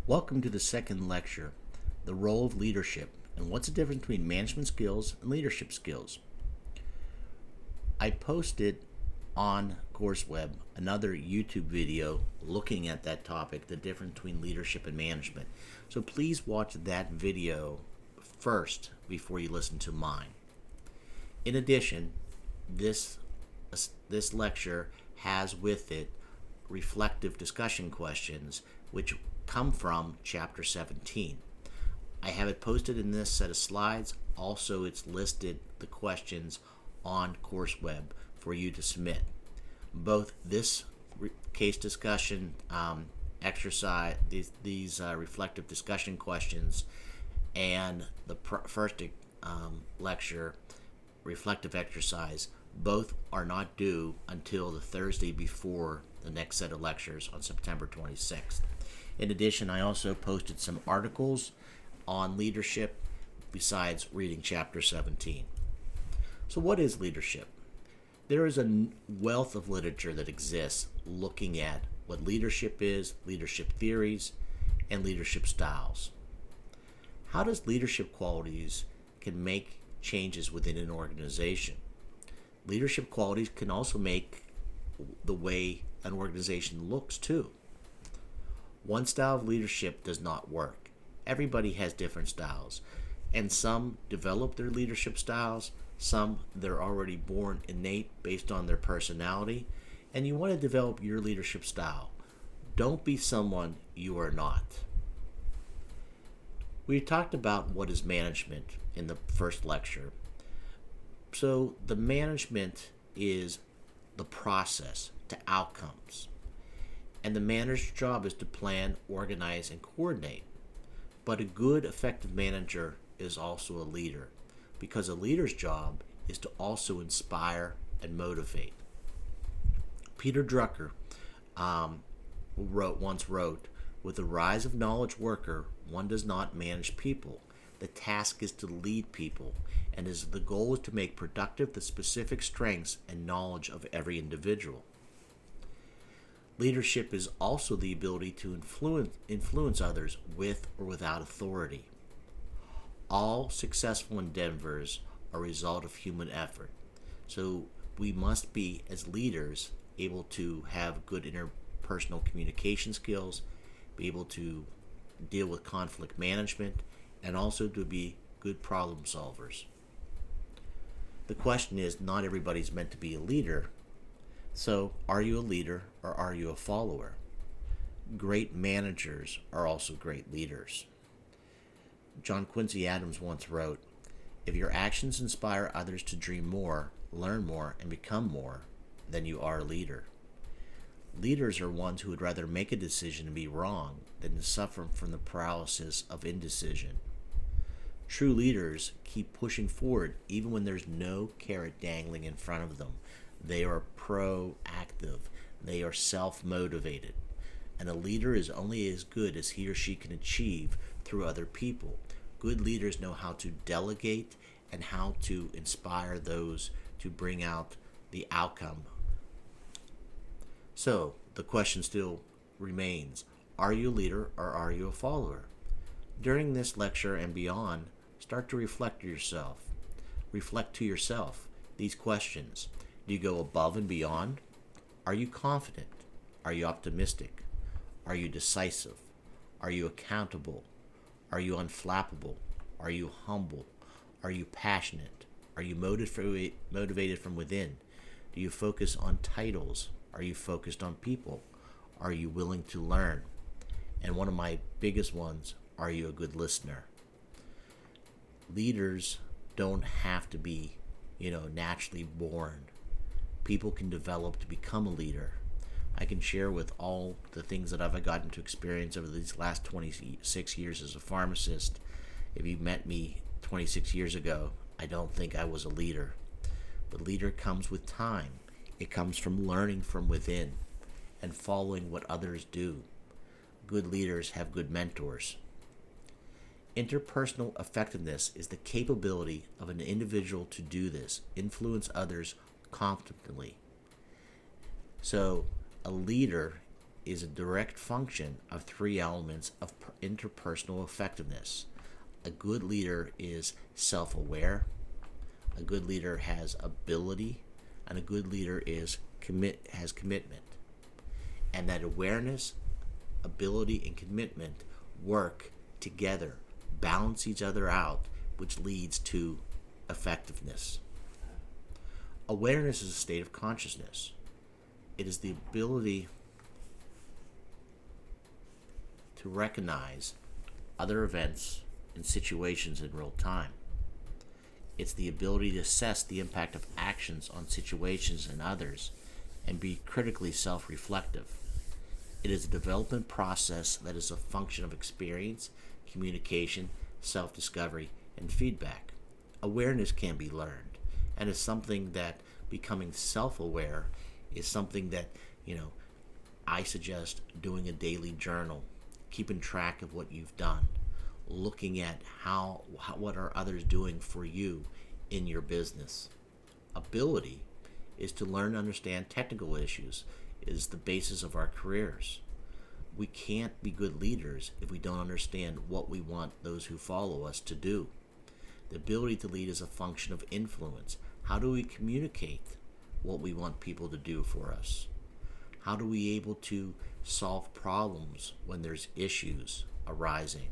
Welcome to the second lecture, The Role of Leadership, and what's the difference between management skills and leadership skills. I posted on CourseWeb another YouTube video looking at that topic, the difference between leadership and management. So please watch that video first before you listen to mine. In addition, this lecture has with it reflective discussion questions which come from chapter 17. I have it posted in this set of slides. Also, it's listed the questions on CourseWeb for you to submit. Both this case discussion exercise, these reflective discussion questions, and the first lecture reflective exercise, both are not due until the Thursday before the next set of lectures on September 26th. In addition, I also posted some articles on leadership besides reading chapter 17. So what is leadership? There is a wealth of literature that exists looking at what leadership is, leadership theories, and leadership styles. How does leadership qualities can make changes within an organization? Leadership qualities can also make the way an organization looks too. One style of leadership does not work. Everybody has different styles, and some develop their leadership styles, some they're already born innate based on their personality, and you want to develop your leadership style. Don't be someone you are not. We talked about what is management in the first lecture. So the management is the process to outcomes. And the manager's job is to plan, organize, and coordinate. But a good, effective manager is also a leader, because a leader's job is to also inspire and motivate. Peter Drucker once wrote, "With the rise of knowledge worker, one does not manage people. The task is to lead people, and the goal is to make productive the specific strengths and knowledge of every individual." Leadership is also the ability to influence others with or without authority. All successful endeavors are a result of human effort. So we must be, as leaders, able to have good interpersonal communication skills, be able to deal with conflict management, and also to be good problem solvers. The question is, not everybody's meant to be a leader. So, are you a leader or are you a follower? Great managers are also great leaders. John Quincy Adams once wrote, "If your actions inspire others to dream more, learn more, and become more, then you are a leader." Leaders are ones who would rather make a decision and be wrong than to suffer from the paralysis of indecision. True leaders keep pushing forward even when there's no carrot dangling in front of them. They are proactive. They are self-motivated. And a leader is only as good as he or she can achieve through other people. Good leaders know how to delegate and how to inspire those to bring out the outcome. So, the question still remains, are you a leader or are you a follower? During this lecture and beyond, start to reflect to yourself. Reflect to yourself these questions. Do you go above and beyond? Are you confident? Are you optimistic? Are you decisive? Are you accountable? Are you unflappable? Are you humble? Are you passionate? Are you motivated from within? Do you focus on titles? Are you focused on people? Are you willing to learn? And one of my biggest ones, are you a good listener? Leaders don't have to be, naturally born. People can develop to become a leader. I can share with all the things that I've gotten to experience over these last 26 years as a pharmacist. If you met me 26 years ago, I don't think I was a leader. But leader comes with time. It comes from learning from within and following what others do. Good leaders have good mentors. Interpersonal effectiveness is the capability of an individual to do this, influence others competently. So, a leader is a direct function of three elements of interpersonal effectiveness. A good leader is self-aware. A good leader has ability, and a good leader has commitment. And that awareness, ability, and commitment work together, balance each other out, which leads to effectiveness. Awareness is a state of consciousness. It is the ability to recognize other events and situations in real time. It's the ability to assess the impact of actions on situations and others and be critically self-reflective. It is a development process that is a function of experience, communication, self-discovery, and feedback. Awareness can be learned, and is something that becoming self-aware is something that, I suggest doing a daily journal, keeping track of what you've done, looking at what are others doing for you in your business. Ability is to learn and understand technical issues. It is the basis of our careers. We can't be good leaders if we don't understand what we want those who follow us to do. The ability to lead is a function of influence. How do we communicate what we want people to do for us? How do we able to solve problems when there's issues arising?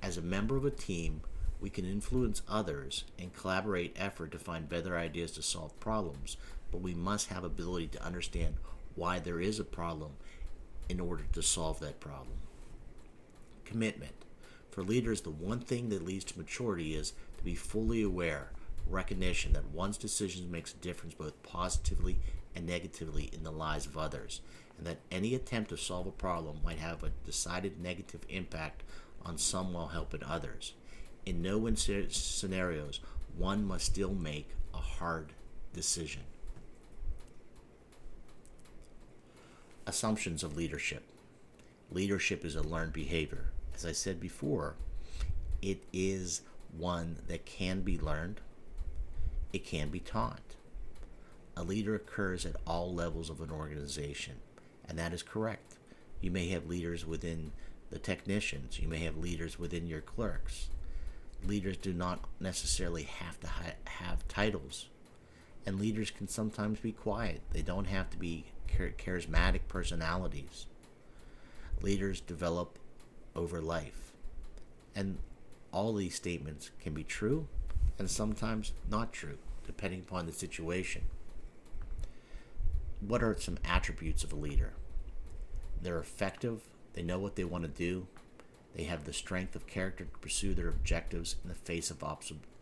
As a member of a team, we can influence others and collaborate effort to find better ideas to solve problems, but we must have ability to understand why there is a problem in order to solve that problem. Commitment. For leaders, the one thing that leads to maturity is to be fully aware, recognition that one's decisions makes a difference both positively and negatively in the lives of others, and that any attempt to solve a problem might have a decided negative impact on some while helping others. In no scenarios, one must still make a hard decision. Assumptions of leadership. Leadership is a learned behavior. As I said before, it is one that can be learned. It can be taught. A leader occurs at all levels of an organization, and that is correct. You may have leaders within the technicians. You may have leaders within your clerks. Leaders do not necessarily have to have titles. And leaders can sometimes be quiet. They don't have to be charismatic personalities. Leaders develop over life. And all these statements can be true and sometimes not true, depending upon the situation. What are some attributes of a leader? They're effective. They know what they want to do. They have the strength of character to pursue their objectives in the face of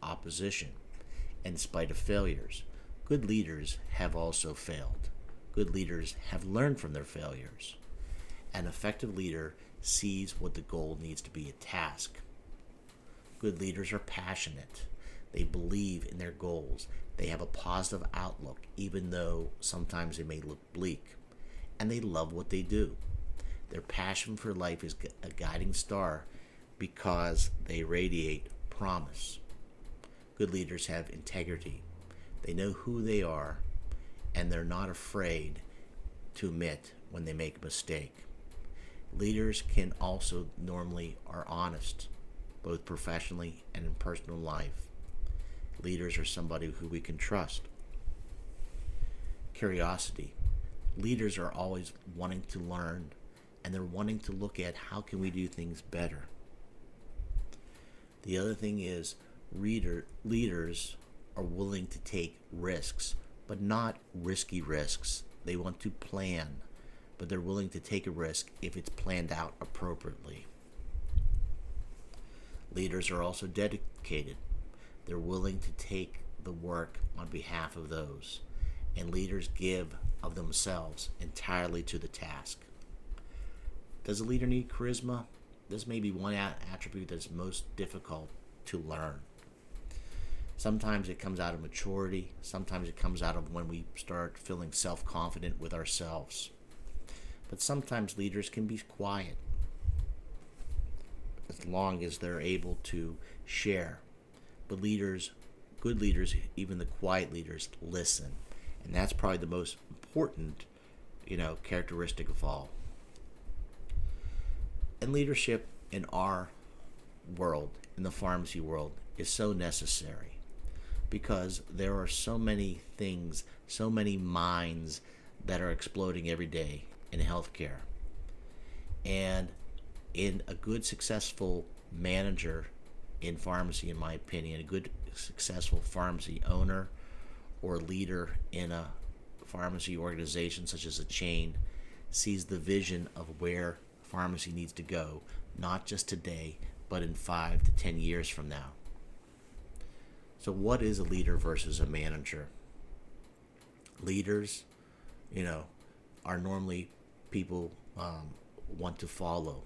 opposition, in spite of failures. Good leaders have also failed. Good leaders have learned from their failures. An effective leader sees what the goal needs to be a task. Good leaders are passionate. They believe in their goals. They have a positive outlook, even though sometimes they may look bleak. And they love what they do. Their passion for life is a guiding star because they radiate promise. Good leaders have integrity. They know who they are, and they're not afraid to admit when they make a mistake. Leaders can also normally are honest, both professionally and in personal life. Leaders are somebody who we can trust. Curiosity. Leaders are always wanting to learn, and they're wanting to look at how can we do things better. The other thing is leaders are willing to take risks, but not risky risks. They want to plan, but they're willing to take a risk if it's planned out appropriately. Leaders are also dedicated. They're willing to take the work on behalf of those, and leaders give of themselves entirely to the task. Does a leader need charisma? This may be one attribute that's most difficult to learn. Sometimes it comes out of maturity. Sometimes it comes out of when we start feeling self-confident with ourselves. But sometimes leaders can be quiet as long as they're able to share. But leaders, good leaders, even the quiet leaders, listen. And that's probably the most important, characteristic of all. And leadership in our world, in the pharmacy world, is so necessary because there are so many things, so many minds that are exploding every day in healthcare. And in a good, successful manager in pharmacy, in my opinion, a good, successful pharmacy owner or leader in a pharmacy organization, such as a chain, sees the vision of where pharmacy needs to go, not just today, but in 5 to 10 years from now. So what is a leader versus a manager? Leaders, are normally people want to follow.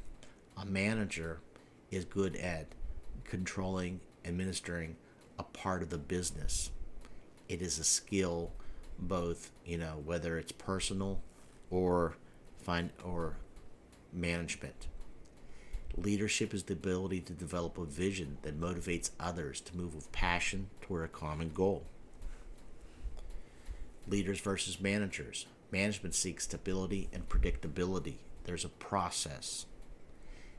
A manager is good at controlling, administering a part of the business. It is a skill, both, whether it's personal or management. Leadership is the ability to develop a vision that motivates others to move with passion toward a common goal. Leaders versus managers. Management seeks stability and predictability. There's a process.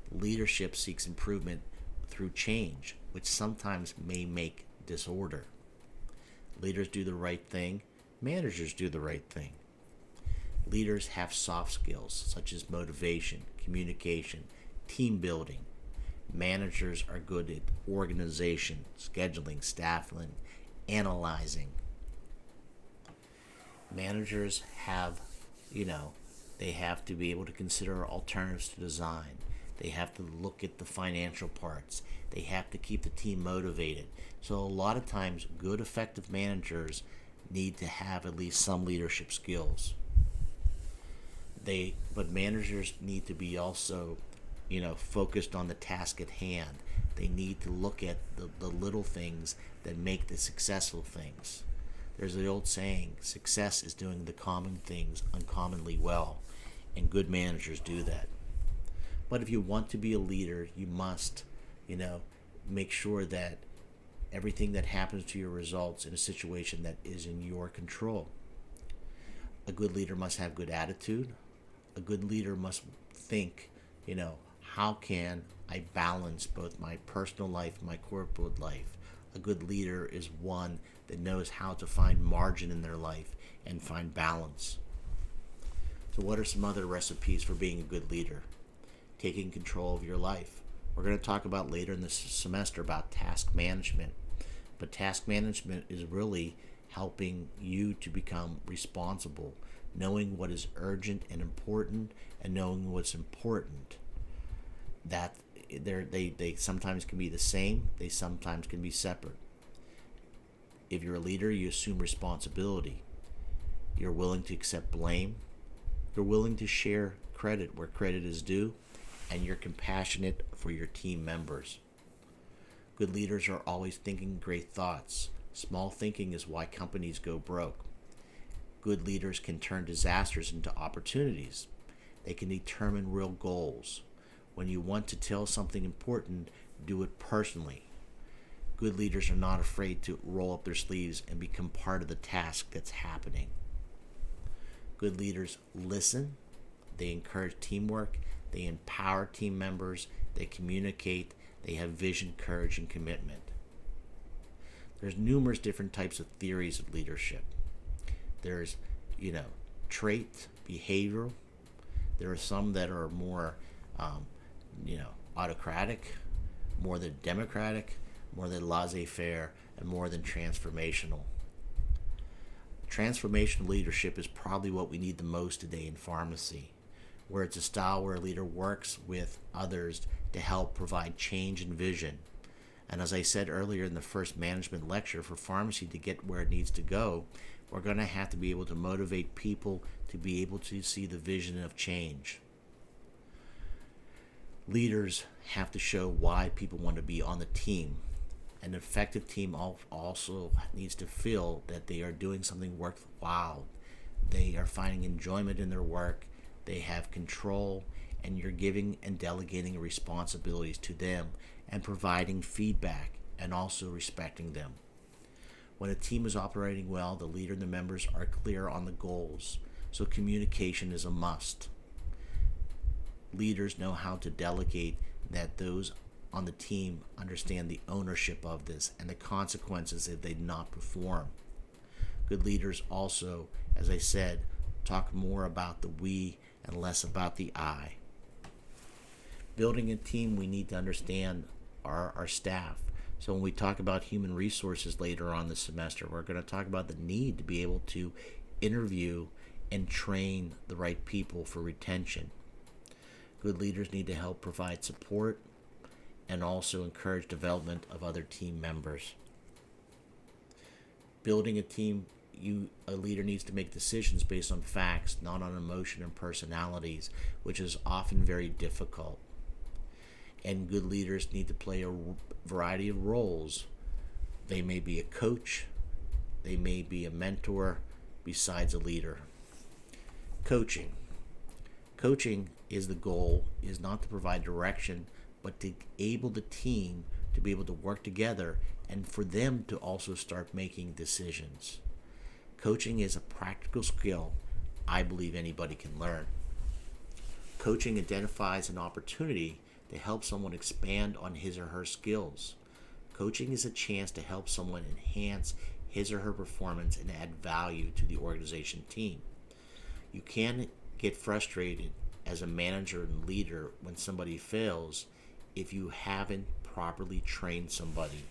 Leadership seeks improvement through change, which sometimes may make disorder. Leaders do the right thing. Managers do the right thing. Leaders have soft skills such as motivation, communication, team building. Managers are good at organization, scheduling, staffing, analyzing. Managers have, they have to be able to consider alternatives to design. They have to look at the financial parts. They have to keep the team motivated. So a lot of times, good, effective managers need to have at least some leadership skills. But managers need to be also, focused on the task at hand. They need to look at the little things that make the successful things. There's the old saying, success is doing the common things uncommonly well, and good managers do that. But if you want to be a leader, you must, make sure that everything that happens to your results in a situation that is in your control. A good leader must have good attitude. A good leader must think, how can I balance both my personal life and my corporate life? A good leader is one that knows how to find margin in their life and find balance. So what are some other recipes for being a good leader? Taking control of your life. We're going to talk about later in this semester about task management. But task management is really helping you to become responsible, knowing what is urgent and important, and knowing what's important. That they sometimes can be the same, they sometimes can be separate. If you're a leader, you assume responsibility. You're willing to accept blame. You're willing to share credit where credit is due, and you're compassionate for your team members. Good leaders are always thinking great thoughts. Small thinking is why companies go broke. Good leaders can turn disasters into opportunities. They can determine real goals. When you want to tell something important, do it personally. Good leaders are not afraid to roll up their sleeves and become part of the task that's happening. Good leaders listen. They encourage teamwork. They empower team members. They communicate. They have vision, courage, and commitment. There's numerous different types of theories of leadership. There's, trait, behavioral. There are some that are more, autocratic, more than democratic, more than laissez-faire, and more than transformational. Transformational leadership is probably what we need the most today in pharmacy, where it's a style where a leader works with others to help provide change and vision. And as I said earlier in the first management lecture, for pharmacy to get where it needs to go, we're going to have to be able to motivate people to be able to see the vision of change. Leaders have to show why people want to be on the team. An effective team also needs to feel that they are doing something worthwhile. They are finding enjoyment in their work. They have control, and you're giving and delegating responsibilities to them and providing feedback and also respecting them. When a team is operating well, the leader and the members are clear on the goals, so communication is a must. Leaders know how to delegate, that those on the team understand the ownership of this and the consequences if they do not perform. Good leaders also, as I said, talk more about the we and less about the I. Building a team, we need to understand our staff. So when we talk about human resources later on this semester, we're going to talk about the need to be able to interview and train the right people for retention. Good leaders need to help provide support and also encourage development of other team members. Building a team, a leader needs to make decisions based on facts, not on emotion and personalities, which is often very difficult. And good leaders need to play a variety of roles. They may be a coach, they may be a mentor, besides a leader. Coaching. Coaching is the goal, is not to provide direction, but to enable the team to be able to work together and for them to also start making decisions. Coaching is a practical skill I believe anybody can learn. Coaching identifies an opportunity to help someone expand on his or her skills. Coaching is a chance to help someone enhance his or her performance and add value to the organization team. You can get frustrated as a manager and leader when somebody fails if you haven't properly trained somebody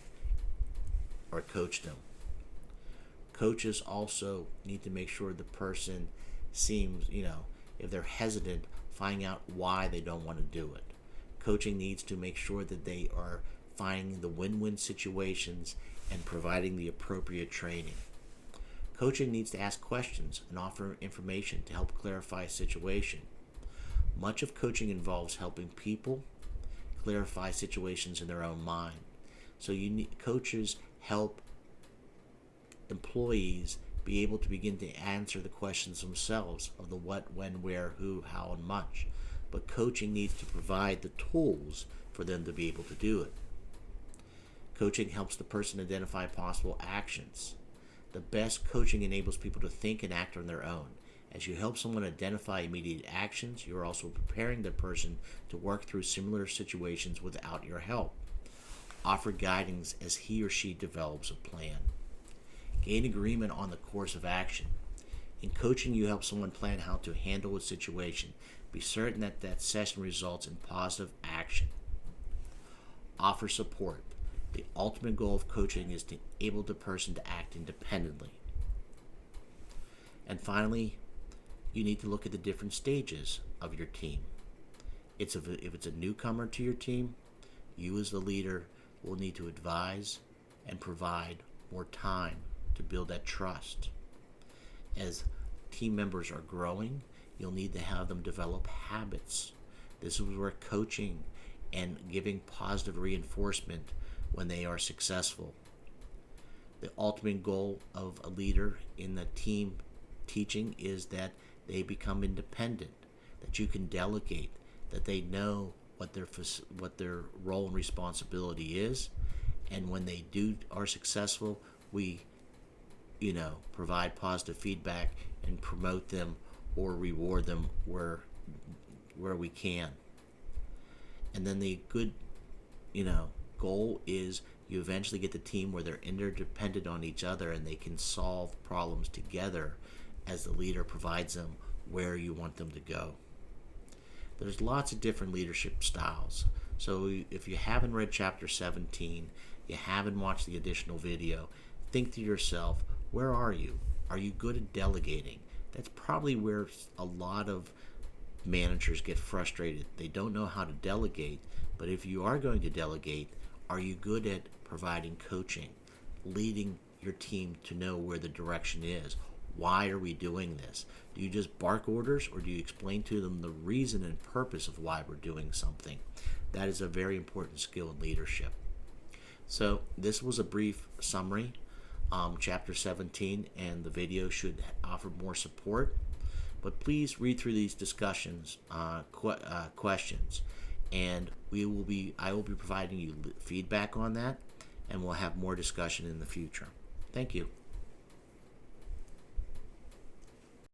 or coached them. Coaches also need to make sure the person seems, if they're hesitant, finding out why they don't want to do it. Coaching needs to make sure that they are finding the win-win situations and providing the appropriate training. Coaching needs to ask questions and offer information to help clarify a situation. Much of coaching involves helping people clarify situations in their own mind. So coaches help employees be able to begin to answer the questions themselves of the what, when, where, who, how, and much. But coaching needs to provide the tools for them to be able to do it. Coaching helps the person identify possible actions. The best coaching enables people to think and act on their own. As you help someone identify immediate actions, you're also preparing the person to work through similar situations without your help. Offer guidance as he or she develops a plan. Gain agreement on the course of action. In coaching, you help someone plan how to handle a situation. Be certain that that session results in positive action. Offer support. The ultimate goal of coaching is to enable the person to act independently. And finally, you need to look at the different stages of your team. If it's a newcomer to your team, you as the leader will need to advise and provide more time to build that trust. As team members are growing, you'll need to have them develop habits. This is where coaching and giving positive reinforcement when they are successful. The ultimate goal of a leader in the team teaching is that they become independent, that you can delegate, that they know what their role and responsibility is, and when they are successful, we provide positive feedback and promote them or reward them where we can. And then the good goal is you eventually get the team where they're interdependent on each other and they can solve problems together as the leader provides them where you want them to go. There's lots of different leadership styles. So if you haven't read chapter 17, you haven't watched the additional video, think to yourself, where are you? Are you good at delegating? That's probably where a lot of managers get frustrated. They don't know how to delegate, but if you are going to delegate, are you good at providing coaching, leading your team to know where the direction is? Why are we doing this? Do you just bark orders, or do you explain to them the reason and purpose of why we're doing something? That is a very important skill in leadership. So this was a brief summary, chapter 17, and the video should offer more support. But please read through these discussions, questions, and I will be providing you feedback on that, and we'll have more discussion in the future. Thank you.